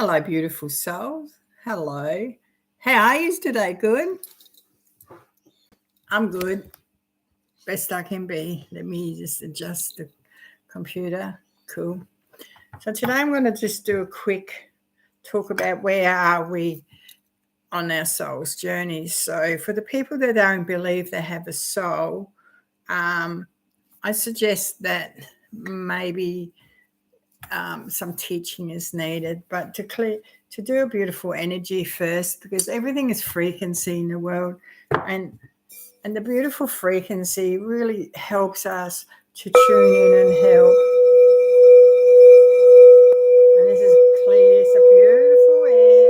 Hello, beautiful souls. Hello. How are you today? Good? I'm good. Best I can be. Let me just adjust the computer. Cool. So today I'm going to just do a quick talk about where are we on our soul's journey. So for the people that don't believe they have a soul, I suggest that maybe some teaching is needed, but to do a beautiful energy first, because everything is frequency in the world, and the beautiful frequency really helps us to tune in and help. And this is clear, it's a beautiful air.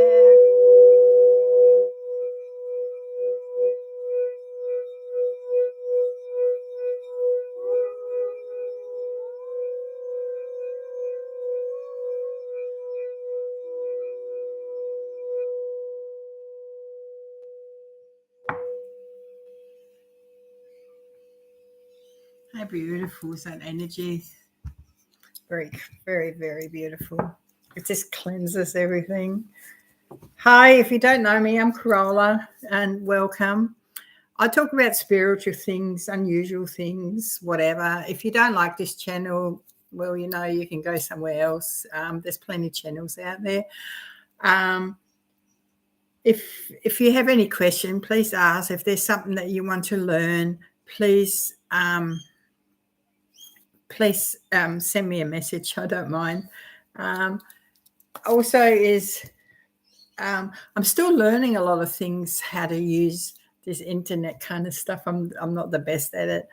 How beautiful is that energy? Very, very, very beautiful. It just cleanses everything. Hi, if you don't know me, I'm Corolla, and welcome. I talk about spiritual things, unusual things, whatever. If you don't like this channel, well, you can go somewhere else. There's plenty of channels out there. If you have any question, please ask. If there's something that you want to learn, please send me a message. I don't mind. Also I'm still learning a lot of things, how to use this internet kind of stuff. I'm not the best at it,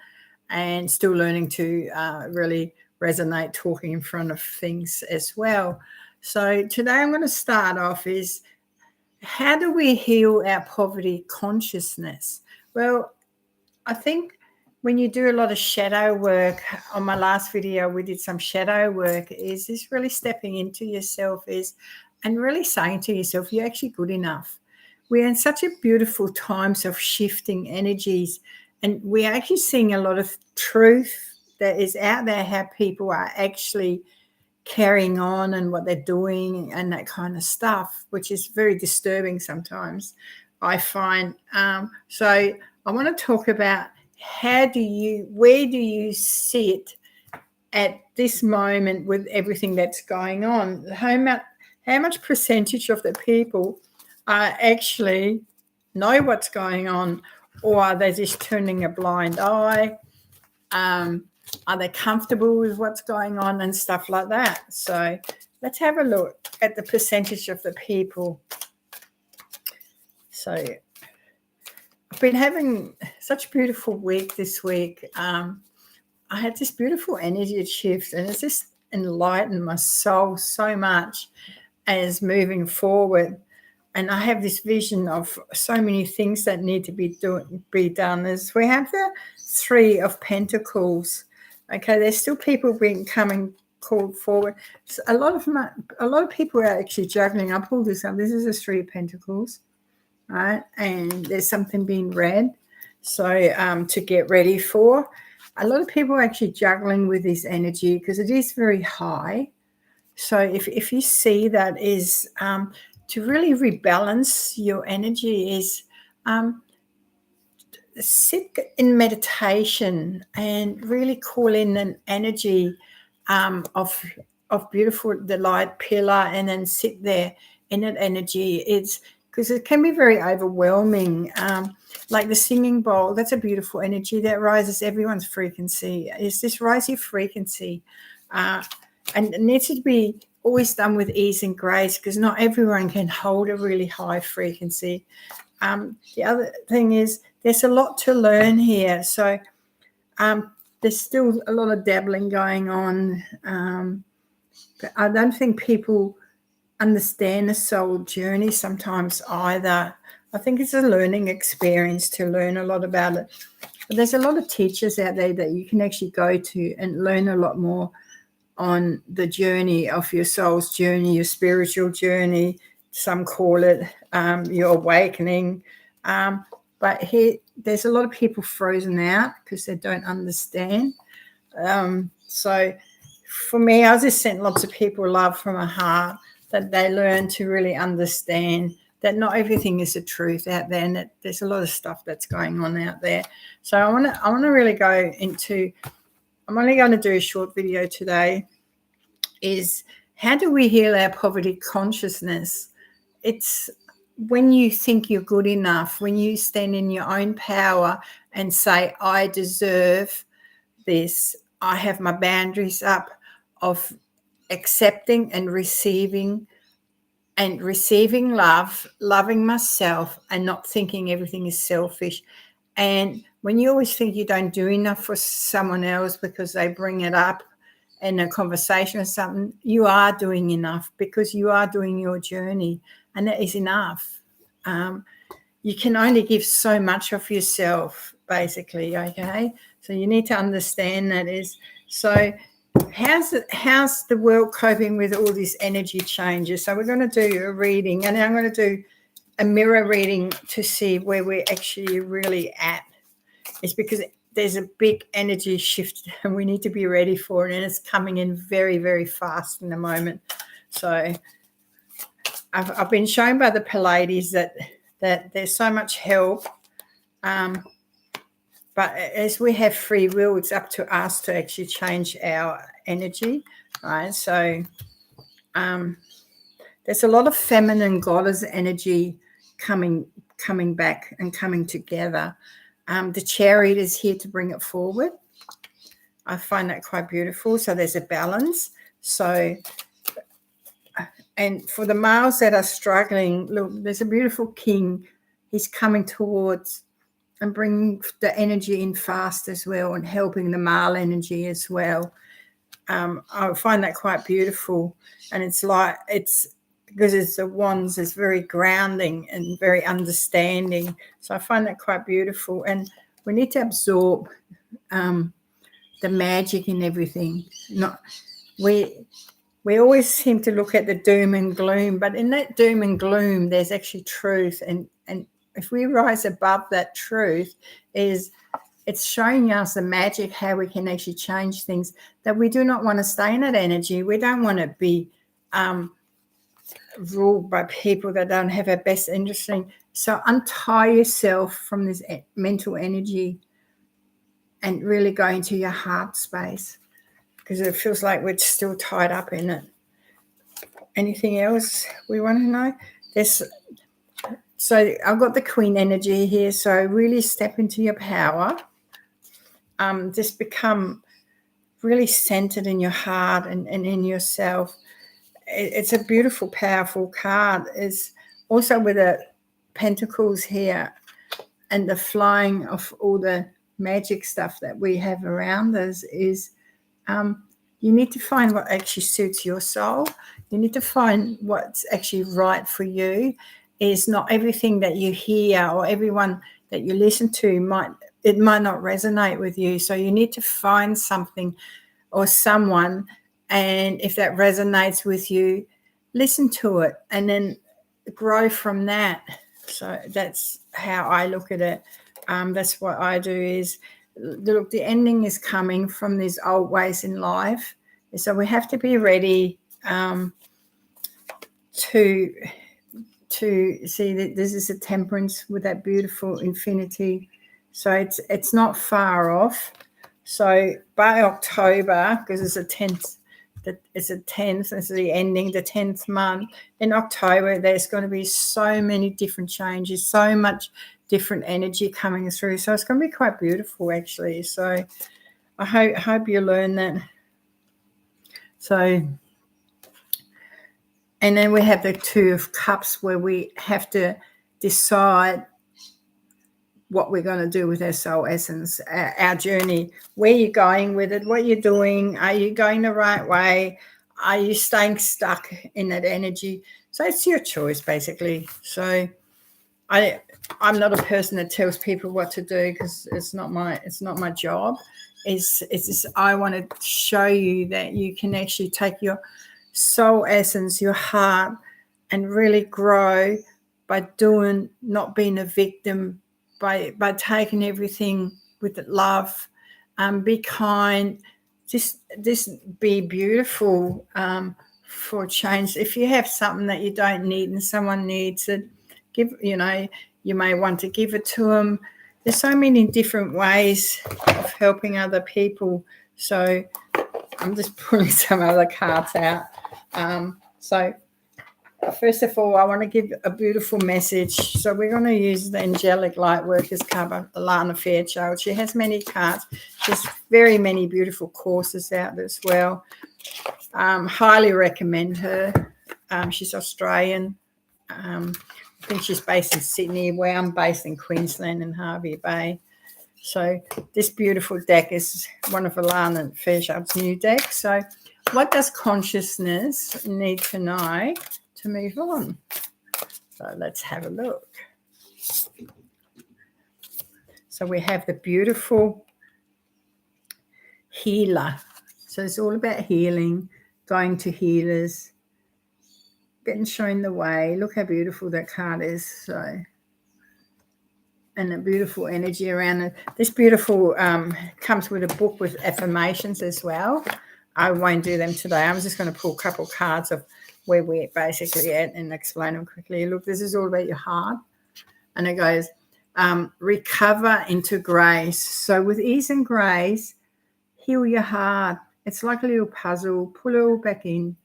and still learning to really resonate talking in front of things as well. So today I'm going to start off is, how do we heal our poverty consciousness? Well, I think when you do a lot of shadow work, on my last video we did some shadow work, is this really stepping into yourself and really saying to yourself, you're actually good enough. We're in such a beautiful times of shifting energies, and we're actually seeing a lot of truth that is out there, how people are actually carrying on and what they're doing and that kind of stuff, which is very disturbing sometimes, I find. So I want to talk about, where do you sit at this moment with everything that's going on? How much percentage of the people actually know what's going on, or are they just turning a blind eye? Are they comfortable with what's going on and stuff like that? So let's have a look at the percentage of the people. So I've been having such a beautiful week this week. I had this beautiful energy shift, and it's just enlightened my soul so much as moving forward. And I have this vision of so many things that need to be done. As we have the Three of Pentacles. Okay, there's still people called forward. So a lot of people are actually juggling. I pulled this up. This is the Three of Pentacles, right? And there's something being read. So to get ready for. A lot of people are actually juggling with this energy because it is very high. So if you see that, is to really rebalance your energy is sit in meditation and really call in an energy of beautiful, the light pillar, and then sit there in that energy. It's because it can be very overwhelming. Like the singing bowl, that's a beautiful energy that rises everyone's frequency. It's this rising frequency, and it needs to be always done with ease and grace, because not everyone can hold a really high frequency. The other thing is, there's a lot to learn here. So there's still a lot of dabbling going on. But I don't think people understand the soul journey sometimes either. I think it's a learning experience to learn a lot about it. But there's a lot of teachers out there that you can actually go to and learn a lot more on the journey of your soul's journey, your spiritual journey. Some call it your awakening. But here, there's a lot of people frozen out because they don't understand. So for me, I just sent lots of people love from my heart. that they learn to really understand that not everything is the truth out there, and that there's a lot of stuff that's going on out there. So I want to really go into, I'm only going to do a short video today, is how do we heal our poverty consciousness? It's when you think you're good enough, when you stand in your own power and say, I deserve this, I have my boundaries up of accepting and receiving love, loving myself, and not thinking everything is selfish. And when you always think you don't do enough for someone else because they bring it up in a conversation or something, you are doing enough, because you are doing your journey, and that is enough. You can only give so much of yourself, basically, okay? So you need to understand that is. So how's the world coping with all these energy changes? So we're going to do a reading, and I'm going to do a mirror reading to see where we're actually really at. It's because there's a big energy shift and we need to be ready for it, and it's coming in very, very fast in the moment. So I've been shown by the Pleiades that there's so much help, but as we have free will, it's up to us to actually change our energy, right? So there's a lot of feminine goddess energy coming back and coming together. The Chariot is here to bring it forward. I find that quite beautiful. So there's a balance. So, and for the males that are struggling, look, there's a beautiful king. He's coming towards and bringing the energy in fast as well, and helping the male energy as well. I find that quite beautiful. And it's because it's the wands, it's very grounding and very understanding. So I find that quite beautiful. And we need to absorb the magic in everything. We always seem to look at the doom and gloom, but in that doom and gloom, there's actually truth. And if we rise above that truth, it's showing us the magic, how we can actually change things, that we do not want to stay in that energy. We don't want to be ruled by people that don't have our best interest in. So untie yourself from this mental energy and really go into your heart space, because it feels like we're still tied up in it. Anything else we want to know? So I've got the Queen energy here. So really step into your power. Just become really centered in your heart and in yourself. It's a beautiful, powerful card. It's also with the pentacles here and the flying of all the magic stuff that we have around us is you need to find what actually suits your soul. You need to find what's actually right for you. Is not everything that you hear or everyone that you listen to might not resonate with you. So you need to find something or someone, and if that resonates with you, listen to it and then grow from that. So that's how I look at it. That's what I do is, look, the ending is coming from these old ways in life. So we have to be ready to see that this is a Temperance with that beautiful infinity. So it's not far off. So by October, because it's the 10th, it's the ending, the 10th month. In October, there's going to be so many different changes, so much different energy coming through. So it's going to be quite beautiful, actually. So I hope you learn that. So, and then we have the Two of Cups, where we have to decide what we're going to do with our soul essence, our journey, where you're going with it, what you're doing. Are you going the right way? Are you staying stuck in that energy? So it's your choice, basically. So I'm not a person that tells people what to do, because it's not my job. It's just, I want to show you that you can actually take your soul essence, your heart, and really grow by doing, not being a victim, by taking everything with love. Be kind, just be beautiful for change. If you have something that you don't need and someone needs it, you may want to give it to them. There's so many different ways of helping other people. So I'm just pulling some other cards out. So first of all, I want to give a beautiful message. So we're going to use the Angelic Light Workers card by Alana Fairchild. She has many cards. There's very many beautiful courses out as well. Highly recommend her. She's Australian. I think she's based in Sydney, where I'm based in Queensland in Hervey Bay. So this beautiful deck is one of Alana Fairchild's new decks. So what does consciousness need to know to move on? So let's have a look. So we have the beautiful healer. So it's all about healing, going to healers, getting shown the way. Look how beautiful that card is. So, and the beautiful energy around it. This beautiful comes with a book with affirmations as well. I won't do them today. I'm just going to pull a couple cards of where we're basically at and explain them quickly. Look, this is all about your heart. And it goes, recover into grace. So with ease and grace, heal your heart. It's like a little puzzle. Pull it all back in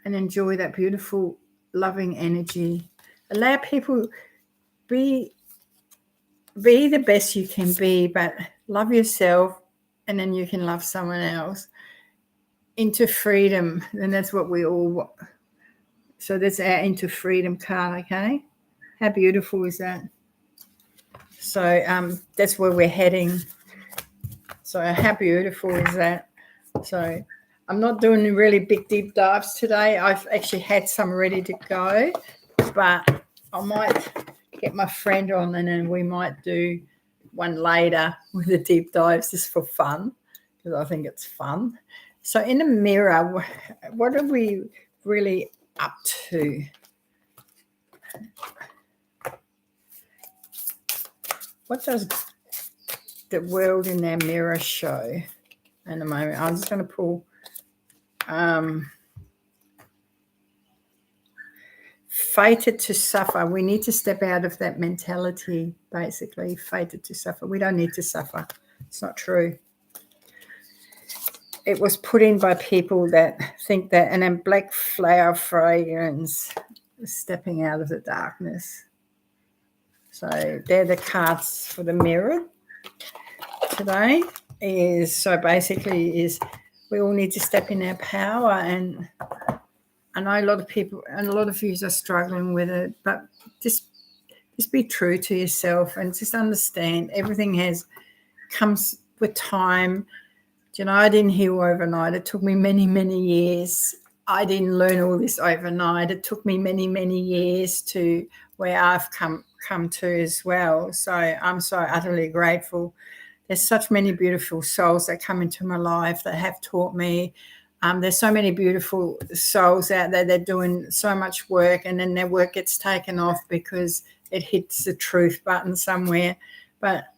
and enjoy that beautiful, loving energy. Allow people be the best you can be, but love yourself, and then you can love someone else. Into freedom, and that's what we all want. So that's our into freedom card, okay? How beautiful is that? So that's where we're heading. So how beautiful is that? So I'm not doing really big deep dives today. I've actually had some ready to go, but I might get my friend on and then we might do one later with the deep dives just for fun, because I think it's fun. So in the mirror, what are we really up to? What does the world in their mirror show in the moment? I'm just going to pull fated to suffer. We need to step out of that mentality, basically. Fated to suffer. We don't need to suffer. It's not true. It was put in by people that think that, and then black flower fragrance, stepping out of the darkness. So they're the cards for the mirror today. So basically we all need to step in our power, and I know a lot of people and a lot of you are struggling with it, but just be true to yourself and just understand everything comes with time. You know, I didn't heal overnight. It took me many, many years. I didn't learn all this overnight. It took me many, many years to where I've come to as well. So I'm so utterly grateful. There's such many beautiful souls that come into my life that have taught me. There's so many beautiful souls out there that are doing so much work, and then their work gets taken off because it hits the truth button somewhere. But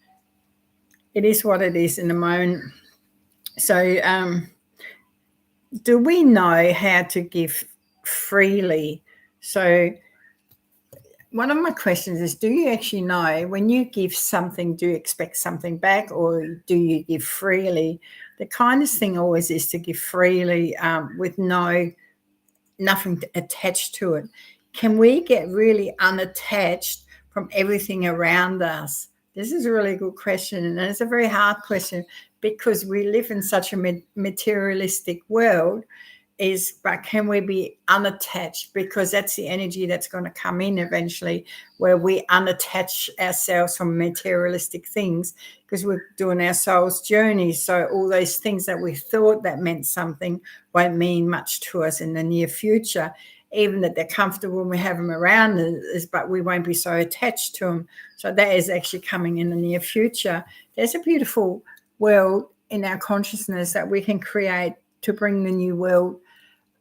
it is what it is in the moment. So do we know how to give freely? So one of my questions is, do you actually know when you give something, do you expect something back, or do you give freely? The kindest thing always is to give freely with nothing attached to it. Can we get really unattached from everything around us? This is a really good question, and it's a very hard question because we live in such a materialistic world. But can we be unattached? Because that's the energy that's going to come in eventually, where we unattach ourselves from materialistic things because we're doing our soul's journey. So all those things that we thought that meant something won't mean much to us in the near future, even that they're comfortable and we have them around us, but we won't be so attached to them. So that is actually coming in the near future. There's a beautiful world in our consciousness that we can create to bring the new world,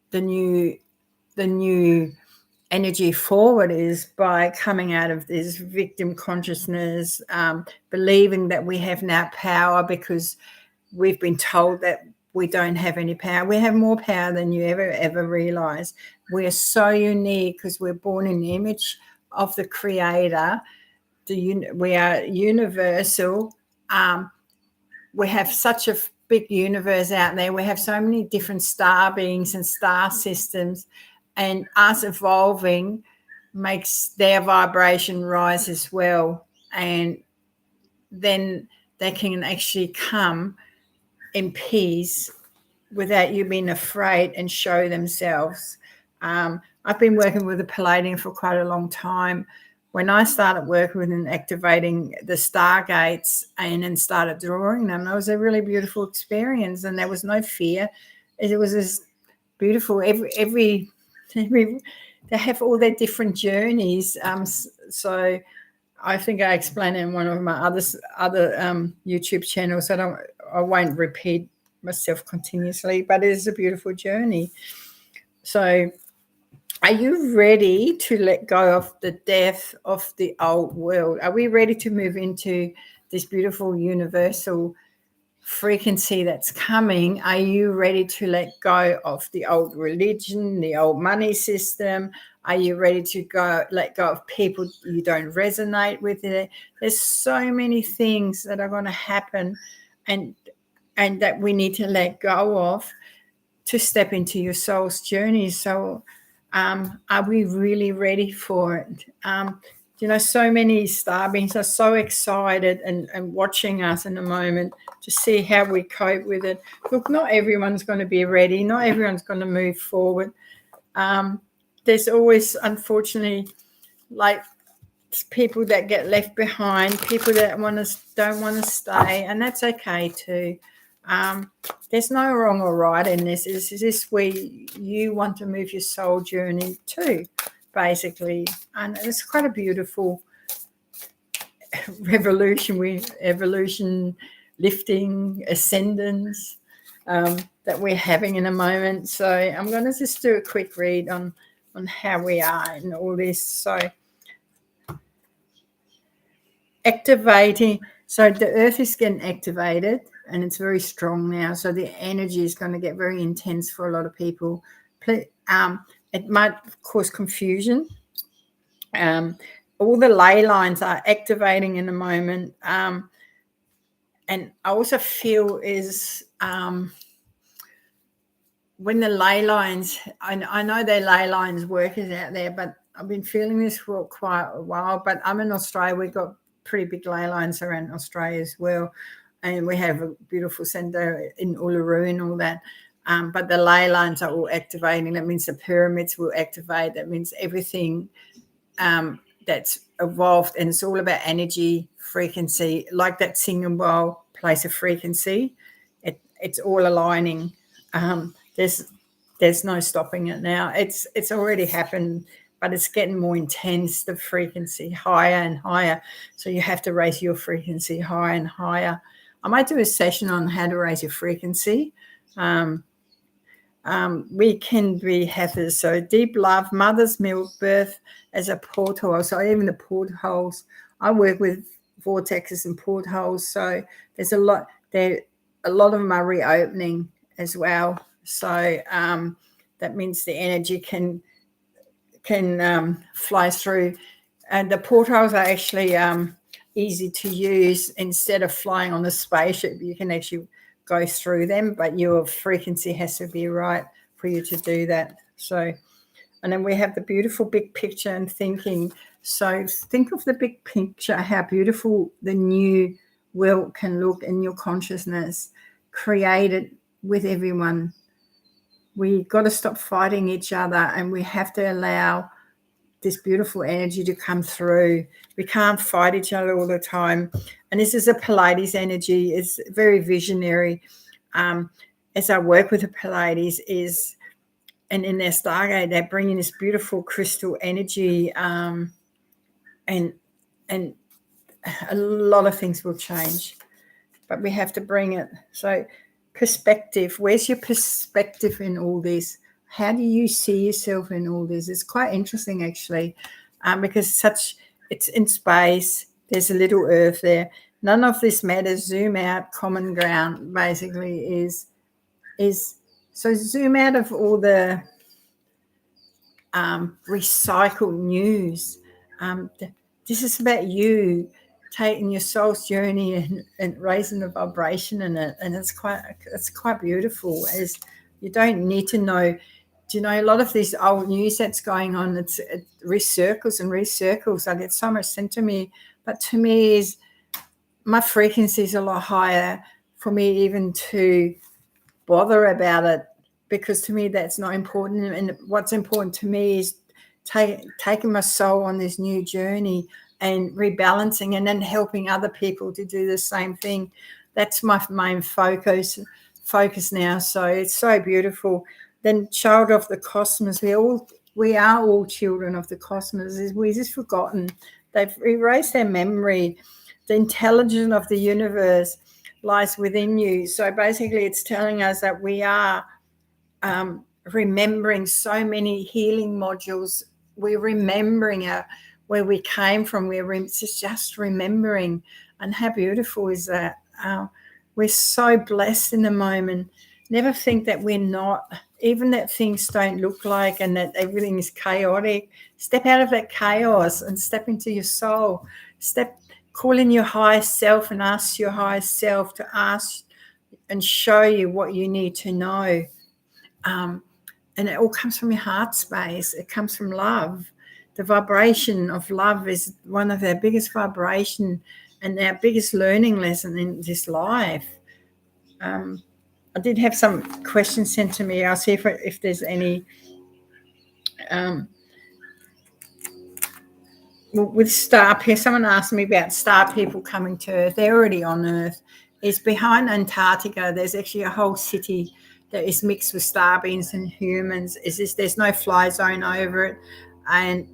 the new energy forward, is by coming out of this victim consciousness, believing that we have now power because we've been told that we don't have any power. We have more power than you ever realize. We are so unique because we're born in the image of the Creator. We are universal. We have such a big universe out there. We have so many different star beings and star systems, and us evolving makes their vibration rise as well. And then they can actually come in peace without you being afraid and show themselves. I've been working with the Pleiadean for quite a long time. When I started working with and activating the stargates and then started drawing them, it was a really beautiful experience, and there was no fear. It was as beautiful. Every they have all their different journeys. So I think I explained it in one of my other YouTube channels. I won't repeat myself continuously, but it is a beautiful journey. So are you ready to let go of the death of the old world? Are we ready to move into this beautiful universal frequency that's coming? Are you ready to let go of the old religion, the old money system? Are you ready to let go of people you don't resonate with? There's so many things that are going to happen and that we need to let go of to step into your soul's journey. So are we really ready for it? So many star beings are so excited and watching us in the moment to see how we cope with it. Look, not everyone's going to be ready. Not everyone's going to move forward. There's always, unfortunately, like people that get left behind, people that don't want to stay, and that's okay too. There's no wrong or right in this. Is this where you want to move your soul journey to, basically? And it's quite a beautiful evolution, lifting, ascendance that we're having in a moment. So I'm going to just do a quick read on how we are in all this. So activating. So the earth is getting activated and it's very strong now. So the energy is going to get very intense for a lot of people. It might cause confusion. All the ley lines are activating in the moment. And I also feel is when the ley lines, I know there are ley lines workers out there, but I've been feeling this for quite a while. But I'm in Australia. We've got pretty big ley lines around Australia as well. And we have a beautiful centre in Uluru and all that. But the ley lines are all activating. That means the pyramids will activate. That means everything that's evolved, and it's all about energy, frequency, like that singing bowl plays a frequency. It's all aligning. There's no stopping it now. It's already happened, but it's getting more intense, the frequency higher and higher. So you have to raise your frequency higher and higher. I might do a session on how to raise your frequency. We can be heifers. So deep love, mother's milk, birth as a porthole. So even the portholes, I work with vortexes and portholes. So there's a lot there. A lot of them are reopening as well. So that means the energy can fly through. And the portholes are actually easy to use. Instead of flying on the spaceship, you can actually go through them, but your frequency has to be right for you to do that. So, and then we have the beautiful big picture and thinking. So think of the big picture, how beautiful the new world can look in your consciousness, created with everyone. We got to stop fighting each other, and we have to allow this beautiful energy to come through. We can't fight each other all the time. And this is a Pleiades energy. It's very visionary. As I work with the Pleiades and in their Stargate, they're bringing this beautiful crystal energy, and a lot of things will change, but we have to bring it. So perspective, where's your perspective in all this? How do you see yourself in all this? It's quite interesting, actually, because it's in space. There's a little earth there. None of this matters. Zoom out. Common ground basically is is, so zoom out of all the recycled news. This is about you taking your soul's journey and raising the vibration in it, and it's quite beautiful. As you don't need to know. Do you know, a lot of this old news that's going on, it recircles and recircles. I get so much sent to me, but to me is my frequency is a lot higher for me even to bother about it, because to me that's not important. And what's important to me is taking my soul on this new journey and rebalancing, and then helping other people to do the same thing. That's my main focus now. So it's so beautiful. Then child of the cosmos, we are all children of the cosmos. We've just forgotten. They've erased their memory. The intelligence of the universe lies within you. So basically it's telling us that we are remembering so many healing modules. We're remembering where we came from. It's just remembering. And how beautiful is that? We're so blessed in the moment. Never think that we're not, even that things don't look like and that everything is chaotic. Step out of that chaos and step into your soul. Call in your highest self and ask your highest self to ask and show you what you need to know. And it all comes from your heart space. It comes from love. The vibration of love is one of our biggest vibration and our biggest learning lesson in this life. I did have some questions sent to me. I'll see if there's any. With star people, someone asked me about star people coming to Earth. They're already on Earth. It's behind Antarctica. There's actually a whole city that is mixed with star beings and humans. There's no fly zone over it, and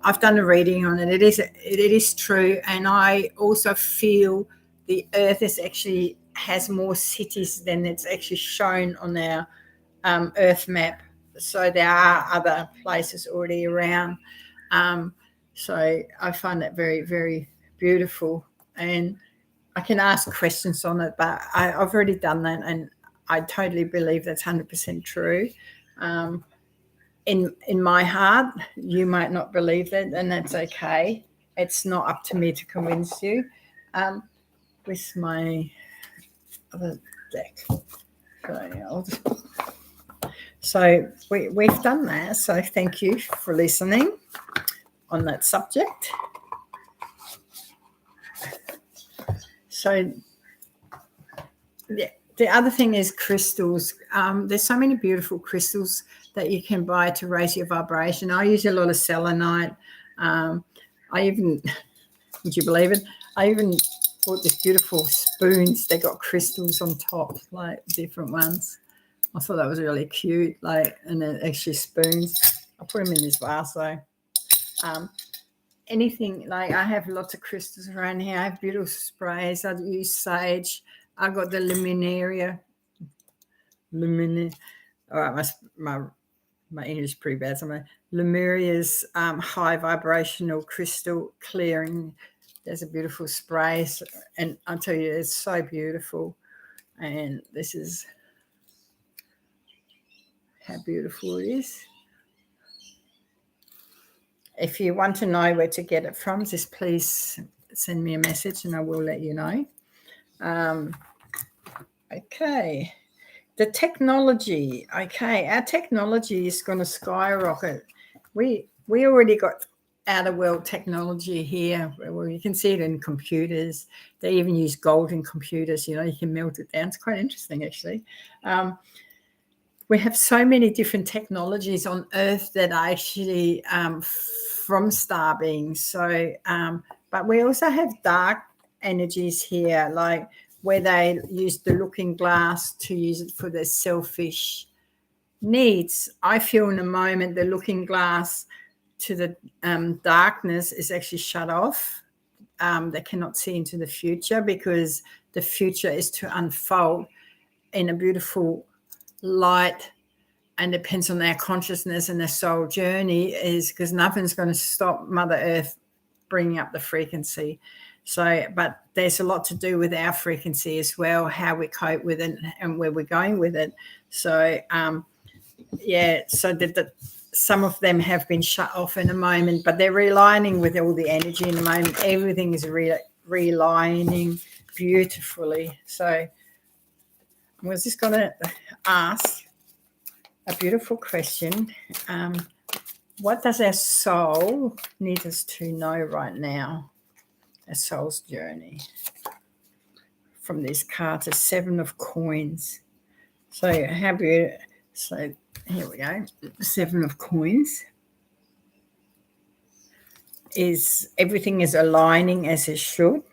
I've done a reading on it. It is true, and I also feel the Earth has more cities than it's actually shown on our Earth map. So there are other places already around. So I find that very, very beautiful, and I can ask questions on it, but I've already done that, and I totally believe that's 100% true. In my heart, you might not believe that, and that's okay. It's not up to me to convince you. With my other deck. So we've done that. So thank you for listening on that subject. So the other thing is crystals. There's so many beautiful crystals that you can buy to raise your vibration. I use a lot of selenite. Would you believe it? I even bought these beautiful spoons. They got crystals on top, like different ones. I thought that was really cute, and then actually spoons. I put them in this vase though. Anything, I have lots of crystals around here. I have beautiful sprays. I use sage. I got the luminaria. All right, my English is pretty bad. So Lumeria's high vibrational crystal clearing. There's a beautiful spray, and I'll tell you, it's so beautiful. And this is how beautiful it is. If you want to know where to get it from, just please send me a message and I will let you know. Okay. The technology. Okay. Our technology is going to skyrocket. We already got out-of-world technology here. Well, you can see it in computers. They even use gold in computers. You can melt it down. It's quite interesting, actually. We have so many different technologies on Earth that are actually from star beings. So, but we also have dark energies here, like where they use the looking glass to use it for their selfish needs. I feel in the moment the looking glass to the darkness is actually shut off. They cannot see into the future, because the future is to unfold in a beautiful light, and depends on their consciousness and their soul journey, is because nothing's going to stop Mother Earth bringing up the frequency. So, but there's a lot to do with our frequency as well, how we cope with it and where we're going with it. So, so some of them have been shut off in a moment, but they're realigning with all the energy in the moment. Everything is realigning beautifully. So I was just going to ask a beautiful question. What does our soul need us to know right now? Our soul's journey. From this card, the 7 of coins. So how beautiful. So here we go. 7 of coins. Is everything is aligning as it should.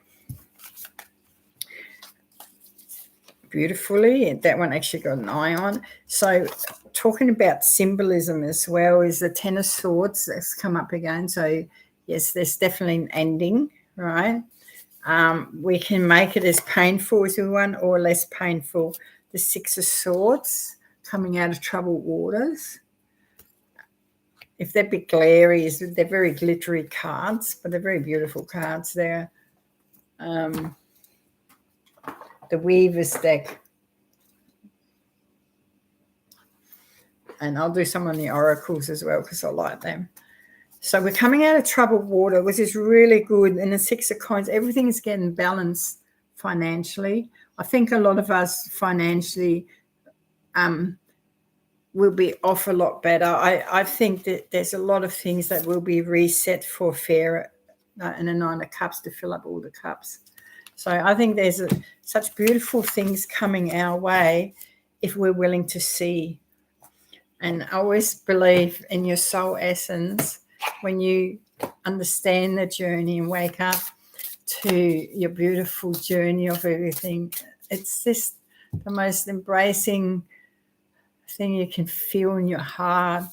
Beautifully. That one actually got an eye on. So talking about symbolism as well is the 10 of swords that's come up again. So yes, there's definitely an ending, right? We can make it as painful as we want or less painful. The 6 of swords coming out of troubled waters. If they're a bit glary, they're very glittery cards, but they're very beautiful cards there. The Weaver's deck. And I'll do some on the oracles as well because I like them. So we're coming out of troubled water, which is really good. And the 6 of coins, everything is getting balanced financially. I think a lot of us financially will be off a lot better. I think that there's a lot of things that will be reset for fair and a 9 of cups to fill up all the cups. So I think there's such beautiful things coming our way if we're willing to see. And I always believe in your soul essence when you understand the journey and wake up to your beautiful journey of everything. It's just the most embracing thing you can feel in your heart.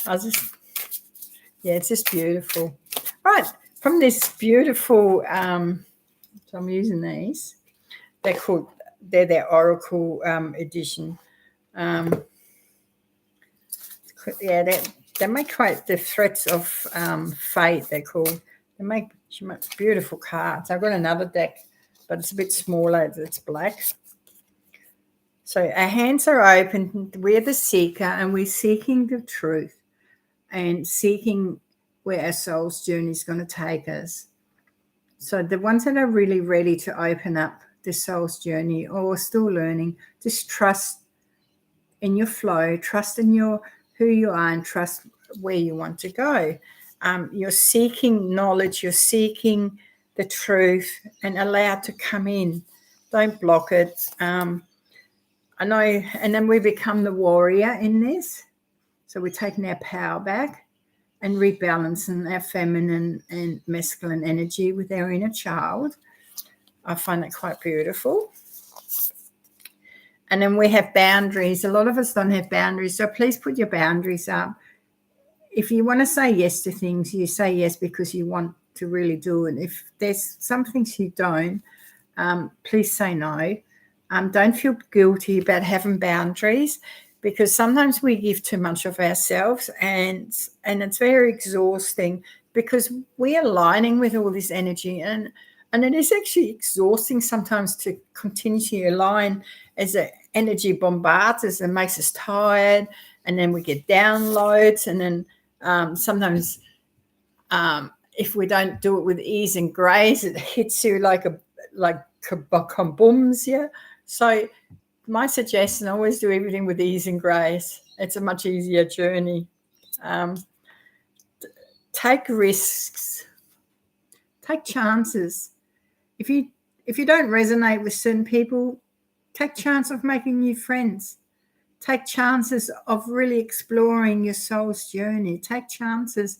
It's just beautiful. Right, from this beautiful, so I'm using these. They're their oracle edition. They make quite the threats of fate. They're called. They make beautiful cards. I've got another deck, but it's a bit smaller. It's black. So our hands are open. We're the seeker, and we're seeking the truth and seeking where our soul's journey is going to take us. So the ones that are really ready to open up the soul's journey or still learning, just trust in your flow, trust in who you are, and trust where you want to go. You're seeking knowledge, you're seeking the truth, and allow it to come in. Don't block it. I know, and then we become the warrior in this. So we're taking our power back and rebalancing our feminine and masculine energy with our inner child. I find that quite beautiful. And then we have boundaries. A lot of us don't have boundaries, so please put your boundaries up. If you want to say yes to things, you say yes because you want to really do it. If there's some things you don't, please say no. Don't feel guilty about having boundaries because sometimes we give too much of ourselves and it's very exhausting because we're aligning with all this energy and it is actually exhausting sometimes to continue to align as the energy bombards us and makes us tired, and then we get downloads, and then sometimes if we don't do it with ease and grace, it hits you like kabooms, yeah. So my suggestion, always do everything with ease and grace. It's a much easier journey. Take risks. Take chances. If you don't resonate with certain people, take chance of making new friends. Take chances of really exploring your soul's journey. Take chances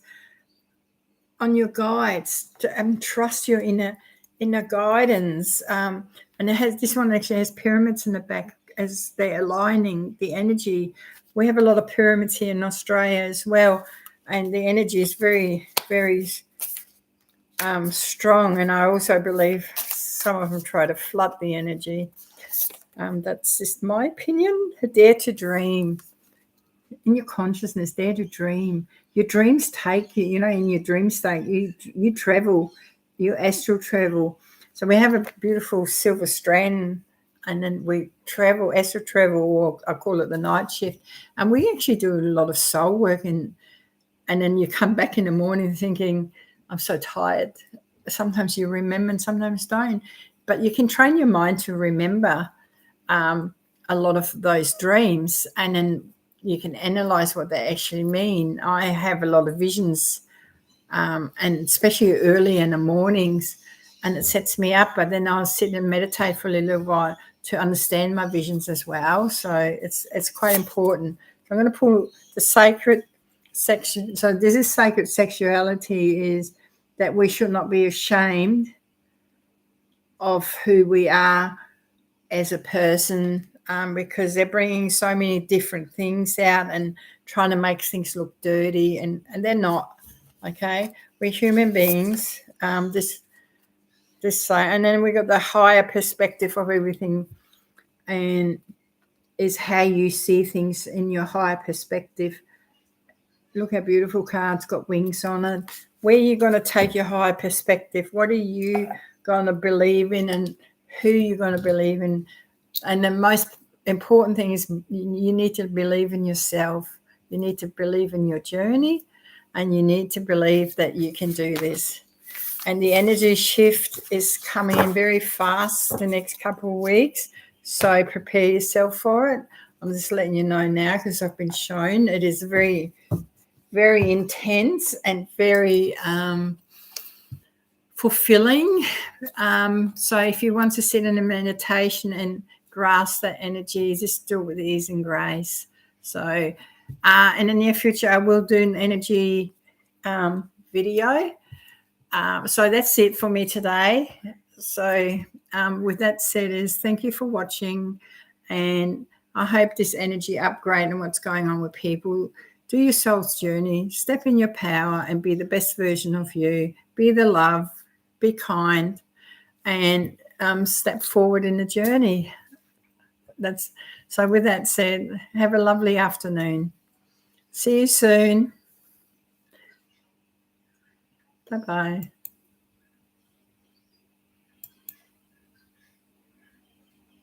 on your guides and trust your inner guidance. And this one actually has pyramids in the back as they're aligning the energy. We have a lot of pyramids here in Australia as well, and the energy is very, very strong. And I also believe some of them try to flood the energy. That's just my opinion. Dare to dream. In your consciousness, dare to dream. Your dreams take you, in your dream state, you travel, you astral travel. So we have a beautiful silver strand, and then we travel, astral travel, or I call it the night shift. And we actually do a lot of soul work, and then you come back in the morning thinking, I'm so tired. Sometimes you remember and sometimes don't. But you can train your mind to remember a lot of those dreams, and then you can analyze what they actually mean. I have a lot of visions, and especially early in the mornings, and it sets me up. But then I'll sit and meditate for a little while to understand my visions as well. So it's quite important. So I'm going to pull the sacred section. So this is sacred sexuality, is that we should not be ashamed of who we are as a person, because they're bringing so many different things out and trying to make things look dirty, and they're not. Okay, we're human beings. This and then we got the higher perspective of everything, and is how you see things in your higher perspective. Look how beautiful card's got wings on it. Where are you going to take your higher perspective? What are you going to believe in, and who you're going to believe in? And the most important thing is you need to believe in yourself. You need to believe in your journey, and you need to believe that you can do this. And the energy shift is coming in very fast the next couple of weeks. So prepare yourself for it. I'm just letting you know now because I've been shown it is very, very intense and very fulfilling. So if you want to sit in a meditation and grasp that energy, just do it with ease and grace. So in the near future, I will do an energy video. So that's it for me today. So with that said, is thank you for watching, and I hope this energy upgrade and what's going on with people. Do your soul's journey, step in your power, and be the best version of you. Be the love, be kind, and step forward in the journey. So with that said, have a lovely afternoon. See you soon. Bye-bye.